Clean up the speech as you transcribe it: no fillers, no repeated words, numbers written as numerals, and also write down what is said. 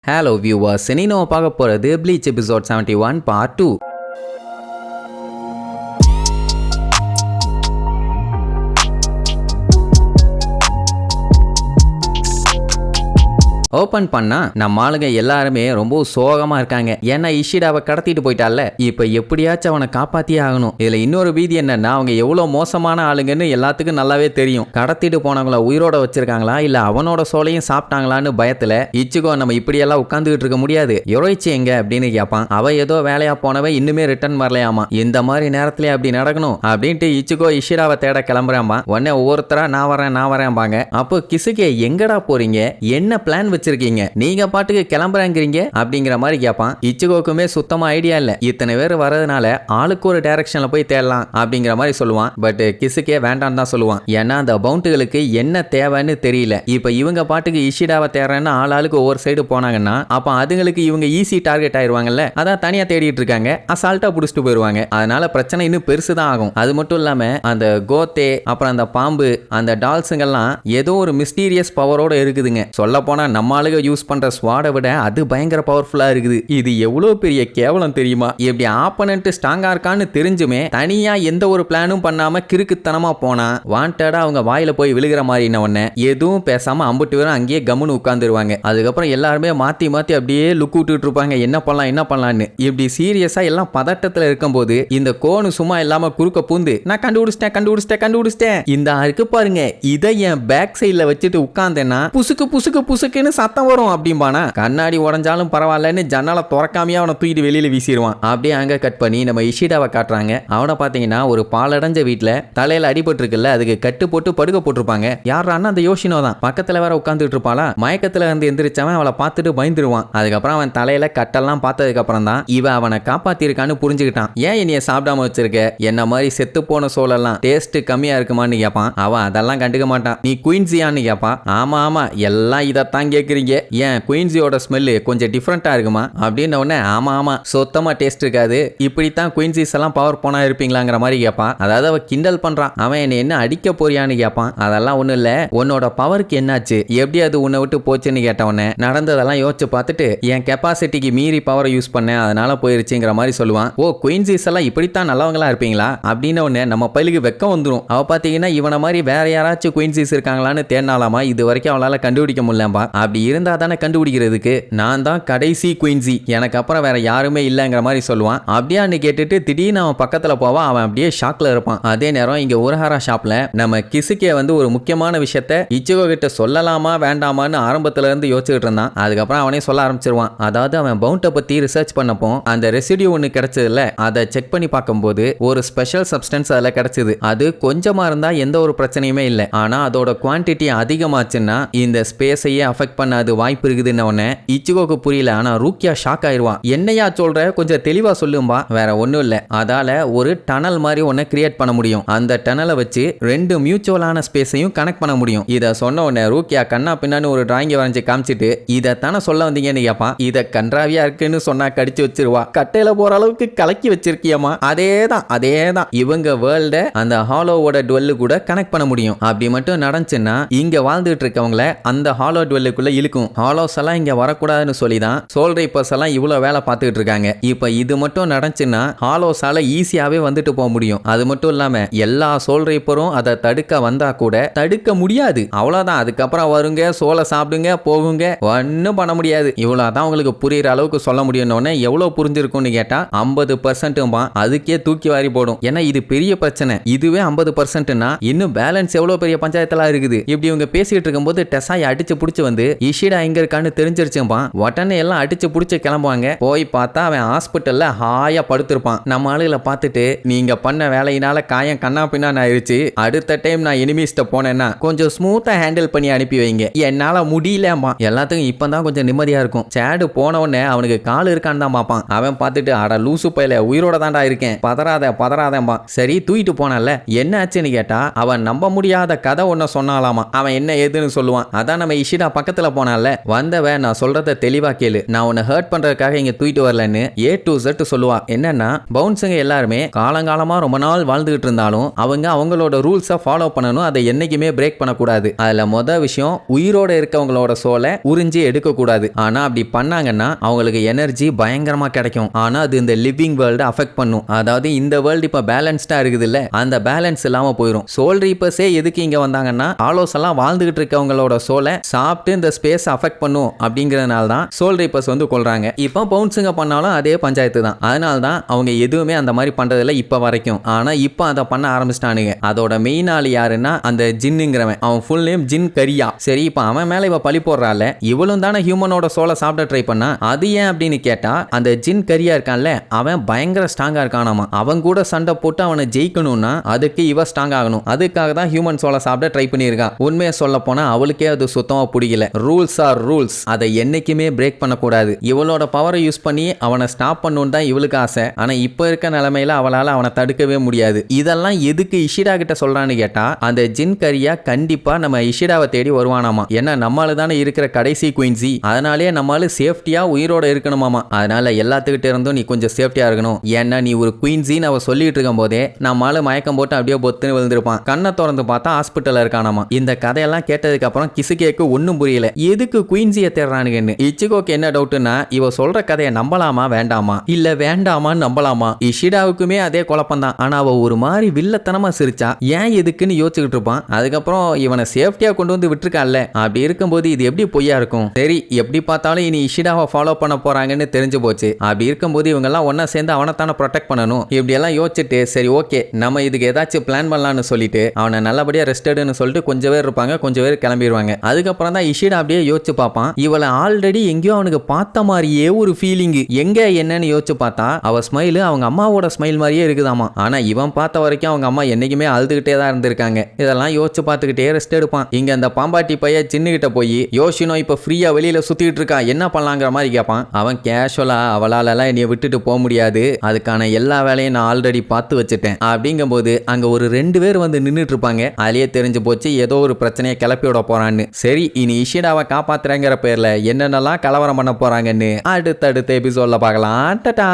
Hello viewers, இனி நம்ம பார்க்க போகிறது ப்ளீச் எபிசோட் 71 பார்ட் 2. ஓப்பன் பண்ணா நம்ம ஆளுங்க எல்லாருமே ரொம்ப சோகமா இருக்காங்க. ஏன்னா இஷிடாவை கடத்திட்டு போயிட்டால, இப்ப எப்படியாச்சும் அவனை காப்பாத்தியே ஆகணும். இதுல இன்னொரு பீதி என்னன்னா, அவங்க எவ்வளவு மோசமான ஆளுங்கன்னு எல்லாத்துக்கும் நல்லாவே தெரியும். கடத்திட்டு போனவங்கள உயிரோட வச்சிருக்காங்களா இல்ல அவனோட சோலையும் சாப்பிட்டாங்களான்னு பயத்துல இச்சுகோ நம்ம இப்படியெல்லாம் உட்காந்துக்கிட்டு இருக்க முடியாது, யோசிச்சு எங்க அப்படின்னு கேட்பான். அவ ஏதோ வேலையா போனவ இன்னுமே ரிட்டர்ன் வரலையாமா. இந்த மாதிரி நேரத்துல அப்படி நடக்கணும் அப்படின்ட்டு இச்சுகோ இஷிடாவை தேட கிளம்புறான்பா. உடனே ஒவ்வொருத்தரா நான் வரேன்பாங்க. அப்போ கிசுகே எங்கடா போறீங்க, என்ன பிளான் வச்சிருக்கீங்க, நீங்க பாட்டுக்கு கிளம்புறாங்கிறீங்க அப்படிங்கிற மாதிரி கேட்பான். இச்சுகோக்குமே சுத்தமா ஐடியா இல்ல. இத்தனை பேர் வரதுனால ஆளுக்கு ஒரு டைரக்ஷன்ல போய் தேடலாம் அப்படிங்கிற மாதிரி சொல்லுவான். பட் கிசுகே வேண்டான்னு தான் சொல்லுவான். ஏன்னா அந்த பவுண்டுகளுக்கு என்ன தேவைன்னு தெரியல. இப்ப இவங்க பாட்டுக்கு இஷிடாவை தேடுறேன்னு ஆளுக்கு ஒவ்வொரு சைடு போனாங்கன்னா அப்ப அதுங்களுக்கு இவங்க ஈஸி டார்கெட் ஆயிருவாங்கல்ல. அதான் தனியா தேடிட்டு இருக்காங்க, அசால்ட்டா புடிச்சிட்டு போயிருவாங்க. அதனால பிரச்சனை இன்னும் பெருசுதான் ஆகும். அது மட்டும் இல்லாம அந்த கோத்தே அப்புறம் அந்த பாம்பு அந்த டால்ஸுங்கெல்லாம் ஏதோ ஒரு மிஸ்டீரியஸ் பவரோட இருக்குதுங்க. சொல்ல போனா நம்ம ஆளுக யூஸ் பண்ற ஸ்வாடை விட அது பயங்கர பவர்ஃபுல்லா இருக்குது. இது எவ்வளவு பெரிய கேவலம் தெரியுமா? இப்படி ஆப்பனன்ட் ஸ்ட்ராங்கா இருக்கான்னு தெரிஞ்சுமே தனியா எந்த ஒரு பிளானும் பண்ணாம கிறுக்குத்தனமா போனா வாண்டடா அவங்க வாயில போய் விழுகிற மாதிரி உடனே எதுவும் பேசாம அம்புட்டு பேரும் அங்கேயே கம்முன்னு உட்கார்ந்துருவாங்க. அதுக்கப்புறம் எல்லாருமே மாத்தி அப்படியே லுக் விட்டுட்டு இருப்பாங்க, என்ன பண்ணலாம்னு. இப்படி சீரியஸா எல்லாம் பதட்டத்துல இருக்கும்போது இந்த கோனு சும்மா இல்லாம குறுக்க பூந்து நான் கண்டுபிடிச்சிட்டேன் இந்த இருக்கு பாருங்க, இதை என் பேக் சைட்ல வச்சுட்டு உட்கார்ந்தேன்னா புசுக்குன்னு சத்தம் வரும் அப்படிம்பானா. கண்ணாடி உடஞ்சாலும் பரவாயில்லன்னு ஜன்னலை திறக்காமையா அவனை தூக்கிட்டு வெளியில வீசிடுவான். அப்படியே அங்க கட் பண்ணி நம்ம இஷிடாவை காட்டுறாங்க. அவனை பாத்தீங்கன்னா ஒரு பாலடைஞ்ச வீட்டுல தலையில அடிபட்டு இருக்குல்ல, அதுக்கு கட்டு போட்டு படுக்க போட்டிருப்பாங்க. யாரான்னா அந்த யோசினோ தான். பக்கத்துல வேற உட்காந்துட்டு இருப்பாளா. மயக்கத்துல இருந்து எந்திரிச்சவன் அவளை பார்த்துட்டு பயந்துருவான். அதுக்கப்புறம் அவன் தலையில கட்டெல்லாம் பார்த்ததுக்கு அப்புறம் தான் இவன் அவனை காப்பாத்திருக்கான்னு புரிஞ்சுக்கிட்டான். ஏன் என்னைய சாப்பிடாம வச்சிருக்க, என்ன மாதிரி செத்து போன சோளெல்லாம் டேஸ்ட் கம்மியா இருக்குமான்னு கேட்பான். அவன் அதெல்லாம் கண்டுக்க மாட்டான். நீ குயின்ஸியான்னு கேட்பான். ஆமா எல்லாம் இதைத்தான் கேட்குறீங்க, ஏன் குயின்ஸியோட ஸ்மெல்லு கொஞ்சம் டிஃப்ரெண்டா இருக்குமா அப்படின்னு உடனே ஆமா சுத்தமா டேஸ்ட் இருக்காது, இப்படித்தான் குயின்ஸிஸ் எல்லாம் பவர் போனா இருப்பீங்களாங்கிற மாதிரி கேட்பான். அதாவது அவ கிண்டல் பண்றான். அவன் என்ன அடிக்க போறியான்னு கேட்பான். அதெல்லாம் ஒண்ணும் இல்ல, உன்னோட பவருக்கு என்னாச்சு, எப்படி அது உன்னை விட்டு போச்சுன்னு கேட்டவனே நடந்ததெல்லாம் யோசிச்சு பார்த்துட்டு என் கெப்பாசிட்டிக்கு மீறி பவரை யூஸ் பண்ணேன் அதனால போயிருச்சுங்கிற மாதிரி சொல்லுவான். ஓ குயின்ஸிஸ் எல்லாம் இப்படித்தான் நல்லவங்களா இருப்பீங்களா அப்படின்னு உடனே நம்ம பையலுக்கு வெக்கம் வந்துடும். அவ பாத்தீங்கன்னா இவனை மாதிரி வேற யாராச்சும் குயின்ஸிஸ் இருக்காங்களான்னு தேடினாலாமா, இது வரைக்கும் அவளால கண்டுபிடிக்க முடியலம்பா. அப்படி இருந்தா தானே கண்டுபிடிக்கிறதுக்கு, நான் தான் கடைசி குயின்ஸி, எனக்கு அப்புறம் வேற யாருமே இல்லைங்கிற மாதிரி சொல்லுவான். அப்படியான்னு கேட்டுட்டு திடீர்னு அவன் பக்கத்துல போவான். அவன் அப்படியே ஷாக்ல இருப்பான். அதே நேரம் இங்க உரஹாரா ஷாப்ல நம்ம கிசுகே ஒரு முக்கியமான விஷயத்த இச்சுகோ கிட்ட சொல்லலாமா வேண்டாமான்னு ஆரம்பத்துல இருந்து யோசிச்சுட்டு இருந்தான். அதுக்கப்புறம் அவனே சொல்ல ஆரம்பிச்சிருவான். அதாவது அவன் பவுண்டை பத்தி ரிசர்ச் பண்ணப்போ அந்த ரெசிடியூ ஒன்னு கிடைச்சதுல, அதை செக் பண்ணி பார்க்கும்போது ஒரு ஸ்பெஷல் சப்ஸ்டன்ஸ் அதுல கிடைச்சது. அது கொஞ்சமா இருந்தா எந்த ஒரு பிரச்சனையுமே இல்லை, ஆனா அதோட குவான்டிட்டி அதிகமாச்சுன்னா இந்த ஸ்பேஸையே அஃபெக்ட் பண்ண அது வாய்ப்பு இருக்குதுன்னு உடனே இச்சுகோக்கு புரியல. ஆனா ரூக்கியா ஷாக் ஆயிருவான். என்னையா சொல்ற, கொஞ்சம் தெளிவா சொல்லும்பா. வேற ஒண்ணும் இல்ல, அதால ஒரு டனல் மாதிரி ஒன்னு கிரியேட் பண்ண முடியும். அந்த டனலை வச்சு ரெண்டு மியூச்சுவலான ஸ்பேஸையும் கனெக்ட் பண்ண முடியும். இத சொன்ன உடனே ரூக்கியா கண்ணா பின்னான்னு ஒரு டிராயிங் வரைஞ்சு காமிச்சிட்டு இதைத்தானே சொல்ல வந்தீங்கன்னு கேட்பான். இத கன்றாவியா இருக்குன்னு சொன்னா கடிச்சு வச்சிருவா. கட்டையில போற அளவுக்கு கலக்கி வச்சிருக்கியமா. அதேதான் இவங்க வேர்ல்ட அந்த ஹாலோவோட டுவெல்லு கூட கனெக்ட் பண்ண முடியும். அப்படி மட்டும் நடந்துச்சுன்னா இங்க வாழ்ந்துட்டு இருக்கவங்கள அந்த ஹாலோ டுவெல்லுக்குள்ள இழுக்கும். ஹாலோஸ் எல்லாம் இங்க வரக்கூடாதுன்னு சொல்லி தான் சோல் ரைப்பர்ஸ் எல்லாம் இவ்வளவு வேலை பார்த்துட்டு இருக்காங்க. இப்ப இது மட்டும் நடந்துச்சுன்னா ஹாலோஸால ஈஸியாவே வந்துட்டு போக முடியும். அது மட்டும் இல்லாம எல்லா சோல் ரைப்பரும் அதை தடுக்க வந்தா கூட தடுக்க முடியாது. அவ்வளவுதான், அதுக்கப்புறம் வருங்க சோலை சாப்பிடுங்க போகுங்க, ஒன்னும் பண்ண முடியாது. இவ்வளவுதான் உங்களுக்கு புரியுற அளவுக்கு சொல்ல முடியும்னு எவ்வளவு புரிஞ்சிருக்கும்னு கேட்டா 50%. அதுக்கே தூக்கி வாரி போடும். ஏன்னா இது பெரிய பிரச்சனை. இதுவே 50%னா இன்னும் பேலன்ஸ் எவ்வளவு பெரிய பஞ்சாயத்தெல்லாம் இருக்குது. இப்படி இவங்க பேசிட்டு இருக்கும்போது டெசாய் அடிச்சு புடிச்சு வந்து இஷிடா எங்க இருக்கான்னு தெரிஞ்சிருச்சுப்பான். உடனே எல்லாம் அடிச்சு புடிச்சு கிளம்புவாங்க. போய் பார்த்தா அவன் ஹாஸ்பிட்டல்ல ஹாயா படுத்திருப்பான். நம்ம ஆளுகளை பார்த்துட்டு நீங்க பண்ண வேலையினால காயம் கண்ணா பின்னான்னு ஆயிடுச்சு, அடுத்த டைம் நான் எனிமிஸ்ட போனேன்னா கொஞ்சம் ஸ்மூத்தா ஹேண்டில் பண்ணி அனுப்பி வைங்க, என்னால முடியலமா. எல்லாத்துக்கும் இப்பதான் கொஞ்சம் நிம்மதியா இருக்கும். சேடு போன உடனே அவனுக்கு கால் இருக்கான்னு தான் பார்ப்பான். அவன் பார்த்துட்டு அட லூசு பையல உயிரோட தாண்டா இருக்கேன், பதறாதேம்பா. சரி தூக்கிட்டு போனல, என்ன ஆச்சுன்னு கேட்டா அவன் நம்ப முடியாத கதை ஒன்ன சொன்னாலாமா. அவன் என்ன ஏதுன்னு சொல்லுவான். அதான் நம்ம இஷிடா பக்கத்துல போனால வந்தவ நான் சொல்றத தெளிவா கேளு, நான் உன்னை ஹர்ட் பண்றதுக்காக இங்க தூக்கிட்டு வரலன்னு A to Z சொல்லுவா. என்னன்னா பவுன்ஸுங்க எல்லாருமே காலங்காலமா ரொம்ப நாள் வாழ்ந்துகிட்டு இருந்தாலும் அவங்க அவங்களோட ரூல்ஸை ஃபாலோ பண்ணணும், அதை என்னைக்குமே பிரேக் பண்ணக்கூடாது. அதுல மொதல் விஷயம் உயிரோட இருக்கவங்களோட சோலை உறிஞ்சி எடுக்க கூடாது. ஆனா அப்படி பண்ணாங்கன்னா அவங்களுக்கு எனர்ஜி பயங்கரமா கிடைக்கும். ஆனா அது இந்த லிவிங் வேர்ல்டு அஃபெக்ட் பண்ணும். அதாவது இந்த வேர்ல்டு இப்ப பேலன்ஸ்டா இருக்குது இல்ல, அந்த பேலன்ஸ் இல்லாம போயிடும். சோல் ரீப்பர்ஸே எதுக்கு இங்க வந்தாங்கன்னா ஆலோஸ் எல்லாம் வாழ்ந்துகிட்டு இருக்கவங்களோட சோலை சாப்பிட்டு இந்த ஸ்பேஸ் அஃபெக்ட் பண்ணும் அப்படிங்கறதுனால தான் சோல் ரீப்பர்ஸ் வந்து கொள்றாங்க. இப்போ பவுன்ஸுங்க பண்ணாலும் அதே பஞ்சாயத்து தான். அதனால தான் அவங்க எதுவுமே அந்த மாதிரி பண்றதில்ல இப்ப வரைக்கும். ஆனா இப்போ அதை பண்ண ஆரம்பிச்சிட்டானுங்க. அதோட மெயின் ஆள் யாருன்னா அந்த ஜின்னுங்கிறவன். அவன் ஃபுல் நேம் ஜின் கரியா. சரி, இப்போ அவன் மேல இவ பழி போடுறால, இவளும் தானே ஹியூமனோட சோலை சாப்பிட ட்ரை பண்ணா. அது ஏன் அப்படின்னு கேட்டா அந்த ஜின் கரியா இருக்கான்ல, அவன் பயங்கர ஸ்ட்ராங்கா இருக்கானாமா. அவன் கூட சண்டை போட்டு அவனை ஜெயிக்கணும்னா அதுக்கு இவ ஸ்ட்ராங் ஆகணும். அதுக்காக தான் ஹியூமன் சோலை சாப்பிட ட்ரை பண்ணியிருக்கா. உண்மையை சொல்ல போனா அவளுக்கே அது சுத்தமா பிடிக்கல. ரூல்ஸ் ஆர் ரூல்ஸ், அதை என்னைக்குமே பிரேக் பண்ணக்கூடாது. இவளோட பவரை யூஸ் பண்ணி அவனை ஸ்டாப் பண்ணணும்னு தான் இவளுக்கு ஆசை. ஆனா இப்ப இருக்க நிலைமையில அவளால அவனை தடுக்கவே முடியாது. இதெல்லாம் எதுக்கு இஷிடா கிட்ட சொல்றான்னு கேட்டா அந்த ஜின் கரியா கண்டிப்பா நம்ம இஷிடாவை தேடி வருவானாமா. ஏன்னா நம்மளால தானே இருக்கிற கடைசி குயின்சி, அதனாலே நம்மளால சேஃப்டியா உயிரோட இருக்கணுமாமா. அதனால எல்லாத்துக்கிட்ட இருந்தும் நீ கொஞ்சம் சேஃப்டியா இருக்கணும். ஏன்னா நீ ஒரு குயின்சின்னு அவ சொல்லிட்டு இருக்கும் போதே நம்மளால மயக்கம் போட்டு அப்படியே பொத்துன்னு விழுந்திருப்பான். கண்ணை திறந்து பார்த்தா ஹாஸ்பிட்டல்ல இருக்கானாமா. இந்த கதையெல்லாம் கேட்டதுக்கு அப்புறம் கிசுகேக்கு ஒன்னும் புரியல, எதுக்கு குயின்சியை தேடுறானுங்கன்னு. இச்சிகோக்கு என்ன டவுட்னா இவ சொல்ற கதையை நம்பலாமா வேண்டாமா, இல்ல வேண்டாமான்னு நம்பலாமா. இஷிடாவுக்குமே அதே குழப்பம் தான். ஆனா அவ ஒரு மாதிரி வில்லத்தனமா சிரிச்சா ஏன் எதுக்குன்னு யோசிச்சுக்கிட்டு இருப்பான். அதுக்கப்புறம் இவனை சேஃப்டியா கொண்டு வந்து விட்டுருக்கான்ல, அப்படி இருக்கும்போது இது எப்படி பொய்யா இருக்கும். சரி, எப்படி பார்த்தாலும் இனி இஷிடாவை ஃபாலோ பண்ண போறாங்கன்னு தெரிஞ்சு போச்சு. அப்படி இருக்கும்போது இவங்க எல்லாம் ஒன்னா சேர்ந்து அவனைத்தானே ப்ரொடெக்ட் பண்ணணும். இப்படி எல்லாம் யோசிச்சுட்டு சரி ஓகே நம்ம இதுக்கு ஏதாச்சும் பிளான் பண்ணலாம்னு சொல்லிட்டு அவனை நல்லபடியா ரெஸ்ட் எடுன்னு சொல்லிட்டு கொஞ்சம் பேர் இருப்பாங்க, கொஞ்சம் பேர் கிளம்பிடுவாங்க. அதுக்கப்புறம் தான் இஷிடா அப்படியே யோசிச்சு பார்ப்பான், இவளை ஆல்ரெடி எங்கேயோ அவனுக்கு பார்த்த மாதிரியே ஒரு ஃபீலிங். எங்க என்னன்னு யோசிச்சு பார்த்தா அவ ஸ்மைல் அவங்க அம்மாவோட ஸ்மைல் மாதிரியே இருக்குதாமா. ஆனா இவன் பார்த்த வரைக்கும் அவங்க அம்மா என்னைக்குமே அழுதுகிட்டே தான் இருந்திருக்காங்க. இதெல்லாம் யோசிச்சு பார்த்துக்கிட்டே ரெஸ்ட் எடுப்பான். இங்க அந்த பாம்பாட்டி பைய சின்னுகிட்ட போய் யோசினோ இப்ப ஃப்ரீயா வெளியில சுத்திட்டு இருக்கா, என்ன பண்ணலாங்கிற மாதிரி கேட்பான். அவன் கேஷுவலா அவளால எல்லாம் என்னைய விட்டுட்டு போக முடியாது, அதுக்கான எல்லா வேலையும் நான் ஆல்ரெடி பார்த்து வச்சுட்டேன் அப்படிங்கும்போது அங்க ஒரு 2 பேர் வந்து நின்றுட்டு இருப்பாங்க. அதுலயே தெரிஞ்சு போச்சு ஏதோ ஒரு பிரச்சனையை கிளப்பி விட போறான்னு. சரி, இனி இஷிடாவை காப்பாத்துறேங்கிற பேர்ல என்னென்னலாம் கலவரம் பண்ண போறாங்கன்னு அடுத்தடுத்த எபிசோட்ல பார்க்கலாம். டடா.